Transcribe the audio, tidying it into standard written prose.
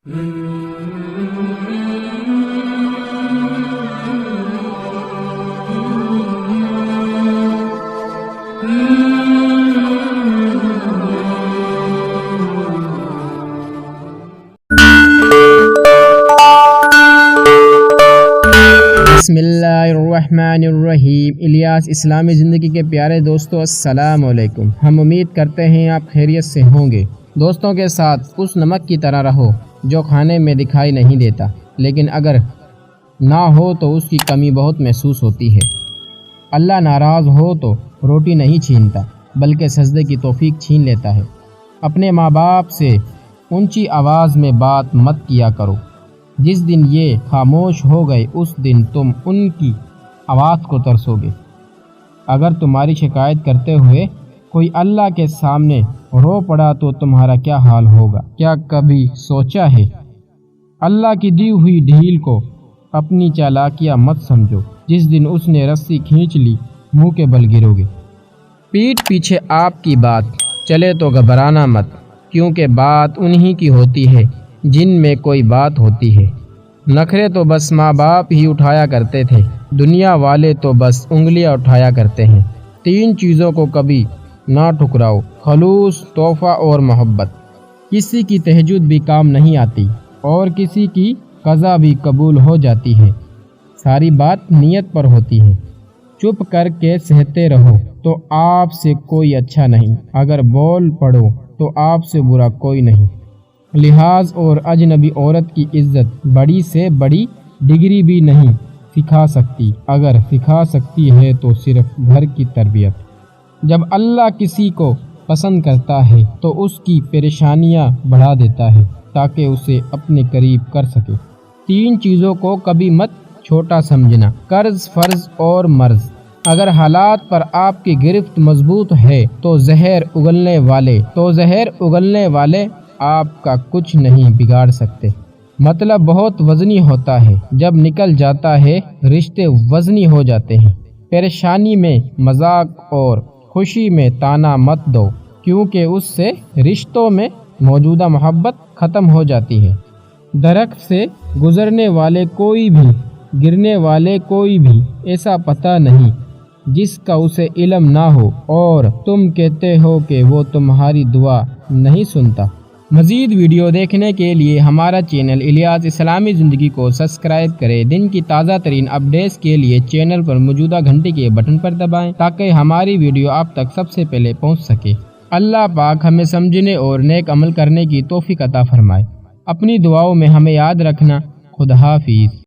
بسم اللہ الرحمن الرحیم۔ الیاس اسلامی زندگی کے پیارے دوستو، السلام علیکم۔ ہم امید کرتے ہیں آپ خیریت سے ہوں گے۔ دوستوں کے ساتھ اس نمک کی طرح رہو جو کھانے میں دکھائی نہیں دیتا، لیکن اگر نہ ہو تو اس کی کمی بہت محسوس ہوتی ہے۔ اللہ ناراض ہو تو روٹی نہیں چھینتا، بلکہ سجدے کی توفیق چھین لیتا ہے۔ اپنے ماں باپ سے اونچی آواز میں بات مت کیا کرو۔ جس دن یہ خاموش ہو گئے اس دن تم ان کی آواز کو ترسو گے۔ اگر تمہاری شکایت کرتے ہوئے کوئی اللہ کے سامنے رو پڑا تو تمہارا کیا حال ہوگا؟ کیا کبھی سوچا ہے؟ اللہ کی دی ہوئی ڈھیل کو اپنی چالاکیاں مت سمجھو۔ جس دن اس نے رسی کھینچ لی منہ کے بل گرو گے۔ پیٹھ پیچھے آپ کی بات چلے تو گھبرانا مت، کیونکہ بات انہی کی ہوتی ہے جن میں کوئی بات ہوتی ہے۔ نخرے تو بس ماں باپ ہی اٹھایا کرتے تھے، دنیا والے تو بس انگلیاں اٹھایا کرتے ہیں۔ 3 چیزوں کو کبھی نہ ٹھکراؤ: خلوص، تحفہ اور محبت۔ کسی کی تہجد بھی کام نہیں آتی اور کسی کی قضا بھی قبول ہو جاتی ہے۔ ساری بات نیت پر ہوتی ہے۔ چپ کر کے سہتے رہو تو آپ سے کوئی اچھا نہیں، اگر بول پڑو تو آپ سے برا کوئی نہیں۔ لحاظ اور اجنبی عورت کی عزت بڑی سے بڑی ڈگری بھی نہیں سکھا سکتی، اگر سکھا سکتی ہے تو صرف گھر کی تربیت۔ جب اللہ کسی کو پسند کرتا ہے تو اس کی پریشانیاں بڑھا دیتا ہے تاکہ اسے اپنے قریب کر سکے۔ 3 چیزوں کو کبھی مت چھوٹا سمجھنا: قرض، فرض اور مرض۔ اگر حالات پر آپ کی گرفت مضبوط ہے تو زہر اگلنے والے آپ کا کچھ نہیں بگاڑ سکتے۔ مطلب بہت وزنی ہوتا ہے، جب نکل جاتا ہے رشتے وزنی ہو جاتے ہیں۔ پریشانی میں مذاق اور خوشی میں تانا مت دو، کیونکہ اس سے رشتوں میں موجودہ محبت ختم ہو جاتی ہے۔ درخت سے گزرنے والے کوئی بھی، گرنے والے کوئی بھی ایسا پتہ نہیں جس کا اسے علم نہ ہو، اور تم کہتے ہو کہ وہ تمہاری دعا نہیں سنتا۔ مزید ویڈیو دیکھنے کے لیے ہمارا چینل الیاس اسلامی زندگی کو سبسکرائب کریں۔ دن کی تازہ ترین اپڈیٹس کے لیے چینل پر موجودہ گھنٹی کے بٹن پر دبائیں تاکہ ہماری ویڈیو آپ تک سب سے پہلے پہنچ سکے۔ اللہ پاک ہمیں سمجھنے اور نیک عمل کرنے کی توفیق عطا فرمائے۔ اپنی دعاؤں میں ہمیں یاد رکھنا۔ خدا حافظ۔